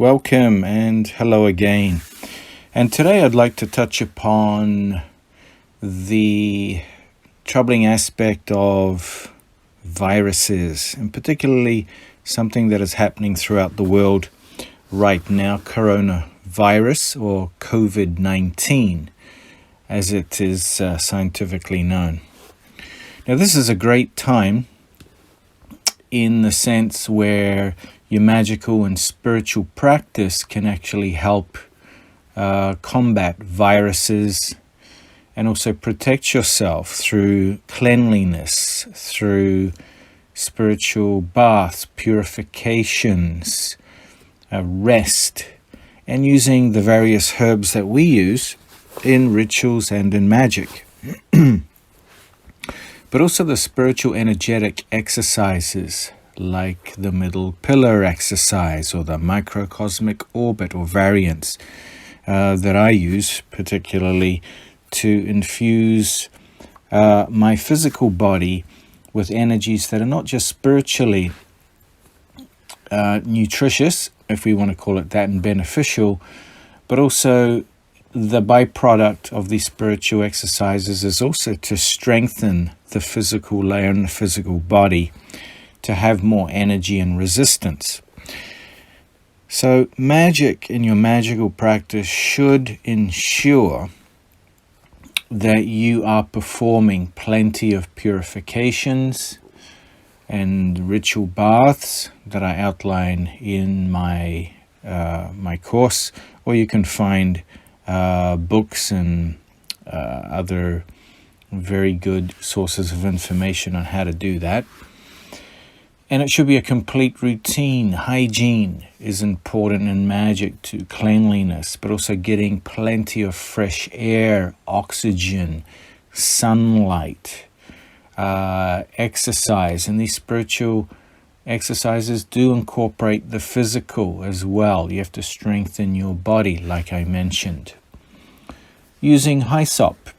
Welcome and hello again. And today I'd like to touch upon the troubling aspect of viruses, and particularly something that is happening throughout the world right now, coronavirus or COVID-19, as it is scientifically known. Now, this is a great time in the sense where your magical and spiritual practice can actually help combat viruses and also protect yourself through cleanliness, through spiritual baths, purifications, rest, and using the various herbs that we use in rituals and in magic. But also the spiritual energetic exercises like the middle pillar exercise or the microcosmic orbit or variants that I use particularly to infuse my physical body with energies that are not just spiritually nutritious, if we want to call it that, and beneficial, but also the byproduct of these spiritual exercises is also to strengthen the physical layer and the physical body to have more energy and resistance. So magic in your magical practice should ensure that you are performing plenty of purifications and ritual baths that I outline in my course, or you can find books and other very good sources of information on how to do that. And it should be a complete routine. Hygiene is important in magic to cleanliness, but also getting plenty of fresh air, oxygen, sunlight, exercise. And these spiritual exercises do incorporate the physical as well. You have to strengthen your body, like I mentioned. Using Hyssop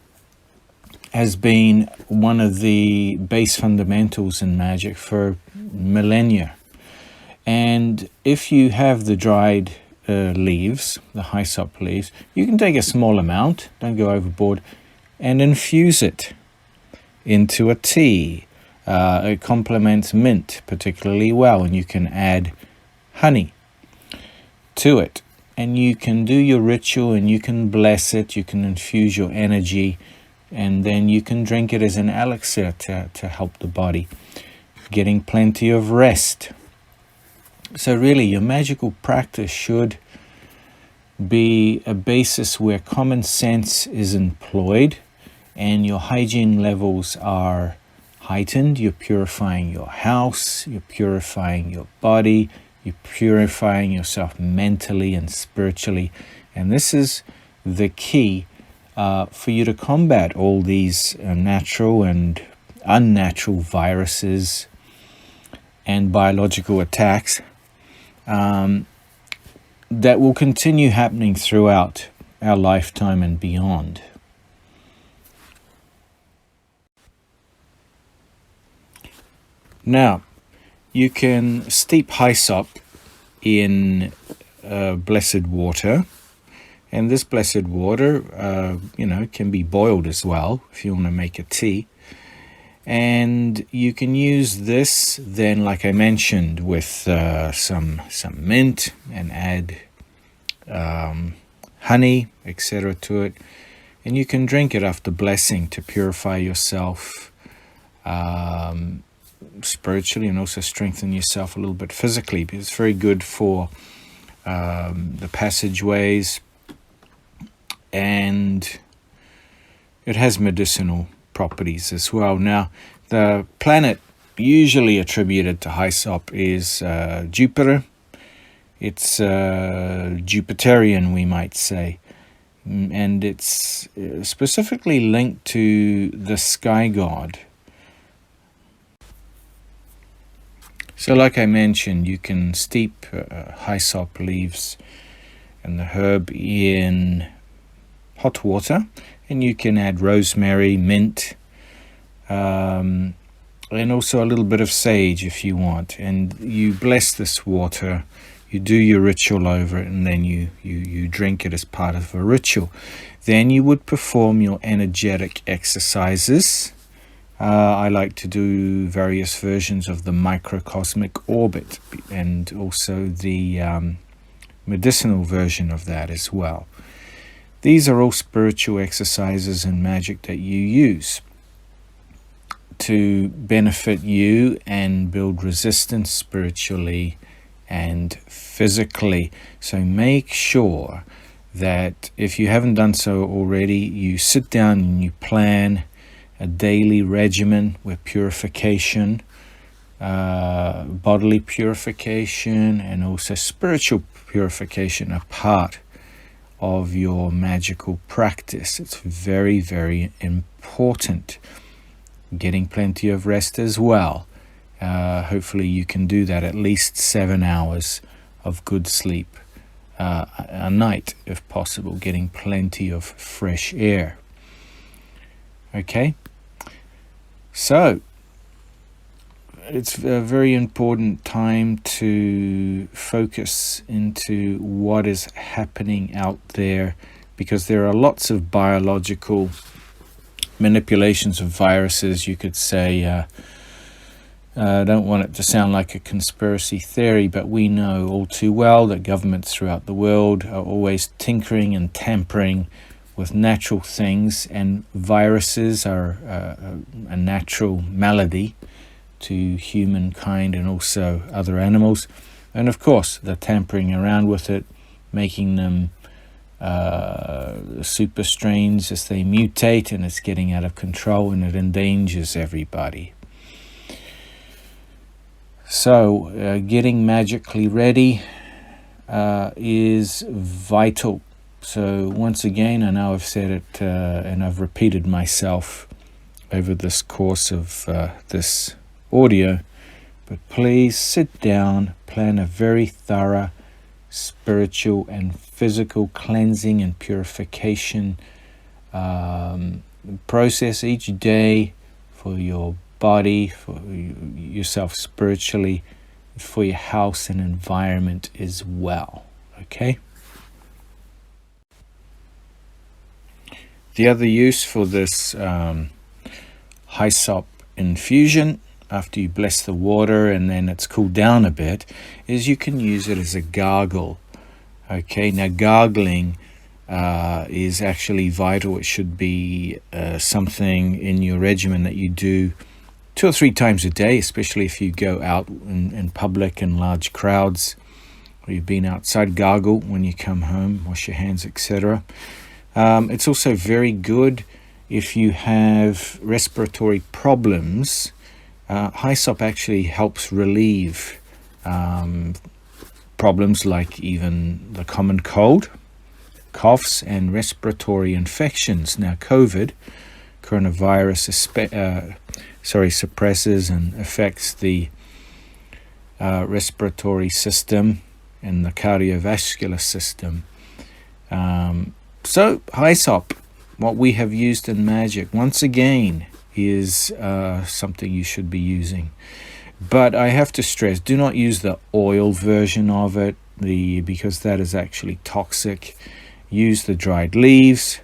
has been one of the base fundamentals in magic for millennia. And if you have the dried leaves, the Hyssop leaves, you can take a small amount, don't go overboard, and infuse it into a tea. It complements mint particularly well, and you can add honey to it. And you can do your ritual and you can bless it, you can infuse your energy, and then you can drink it as an elixir to help the body. Getting plenty of rest. So really, your magical practice should be a basis where common sense is employed and your hygiene levels are heightened. You're purifying your house, you're purifying your body, you're purifying yourself mentally and spiritually. And this is the key for you to combat all these natural and unnatural viruses and biological attacks that will continue happening throughout our lifetime and beyond. Now, you can steep Hyssop in blessed water, and this blessed water, can be boiled as well if you want to make a tea. And you can use this then, like I mentioned, with some mint and add honey, etc. to it. And you can drink it after blessing to purify yourself spiritually and also strengthen yourself a little bit physically, because it's very good for the passageways, and it has medicinal properties as well. Now, the planet usually attributed to Hyssop is Jupiter. It's Jupiterian, we might say, and it's specifically linked to the sky god. So like I mentioned, you can steep Hyssop leaves and the herb in hot water, and you can add rosemary, mint, and also a little bit of sage if you want. And you bless this water You do your ritual over it, and then you drink it as part of a ritual. Then you would perform your energetic exercises. I like to do various versions of the microcosmic orbit, and also the medicinal version of that as well. These are all spiritual exercises and magic that you use to benefit you and build resistance spiritually and physically. So make sure that if you haven't done so already, you sit down and you plan a daily regimen where purification, bodily purification, and also spiritual purification are part of your magical practice. It's very, very important. Getting plenty of rest as well. Hopefully you can do that, at least 7 hours of good sleep a night if possible, getting plenty of fresh air. Okay, so it's a very important time to focus into what is happening out there, because there are lots of biological manipulations of viruses, you could say. I don't want it to sound like a conspiracy theory, but we know all too well that governments throughout the world are always tinkering and tampering with natural things, and viruses are a natural malady to humankind and also other animals. And of course, they're tampering around with it, making them super strains as they mutate, and it's getting out of control and it endangers everybody. So getting magically ready is vital. So once again, I know I've said it and I've repeated myself over this course of this audio, but please sit down, plan a very thorough spiritual and physical cleansing and purification process each day for your body, for yourself spiritually, for your house and environment as well. Okay? The other use for this Hyssop infusion, after you bless the water and then it's cooled down a bit, is you can use it as a gargle. Okay, now gargling is actually vital. It should be something in your regimen that you do 2 or 3 times a day, especially if you go out in public in large crowds, or you've been outside. Gargle when you come home, wash your hands, etc. It's also very good if you have respiratory problems. Hyssop actually helps relieve problems like even the common cold, coughs, and respiratory infections. Now, coronavirus suppresses and affects the respiratory system and the cardiovascular system. So Hyssop, what we have used in Magick, once again, is something you should be using. But I have to stress, do not use the oil version of it, because that is actually toxic. Use the dried leaves,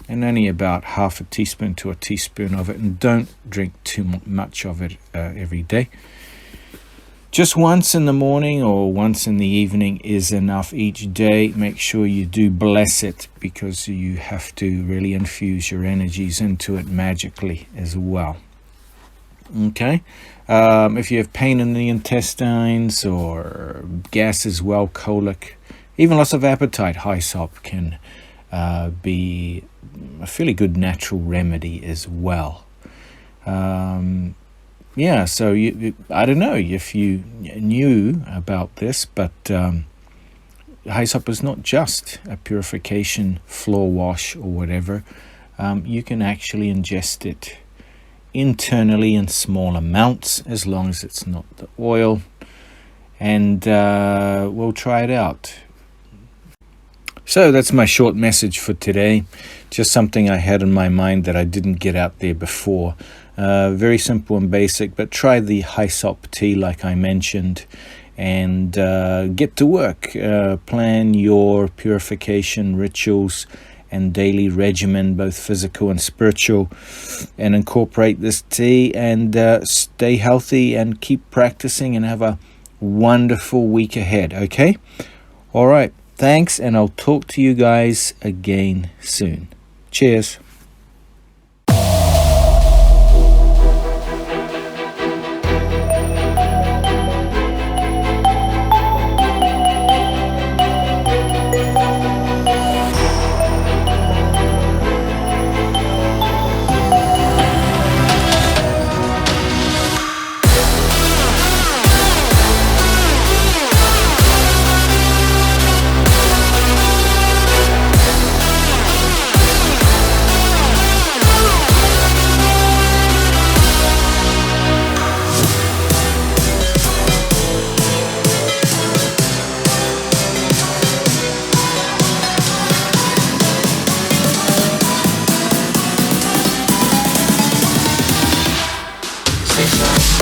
and only about half a teaspoon to a teaspoon of it, and don't drink too much of it every day. Just once in the morning or once in the evening is enough each day. Make sure you do bless it, because you have to really infuse your energies into it magically as well. Okay, if you have pain in the intestines or gas as well, colic, even loss of appetite, Hyssop can be a fairly good natural remedy as well. Yeah, so I don't know if you knew about this, but Hyssop is not just a purification floor wash or whatever. You can actually ingest it internally in small amounts, as long as it's not the oil, and we'll try it out. So that's my short message for today. Just something I had in my mind that I didn't get out there before. Very simple and basic, but try the Hyssop tea like I mentioned, and get to work. Plan your purification rituals and daily regimen, both physical and spiritual, and incorporate this tea, and stay healthy and keep practicing, and have a wonderful week ahead. Okay? All right. Thanks, and I'll talk to you guys again soon. Cheers. Medicinal.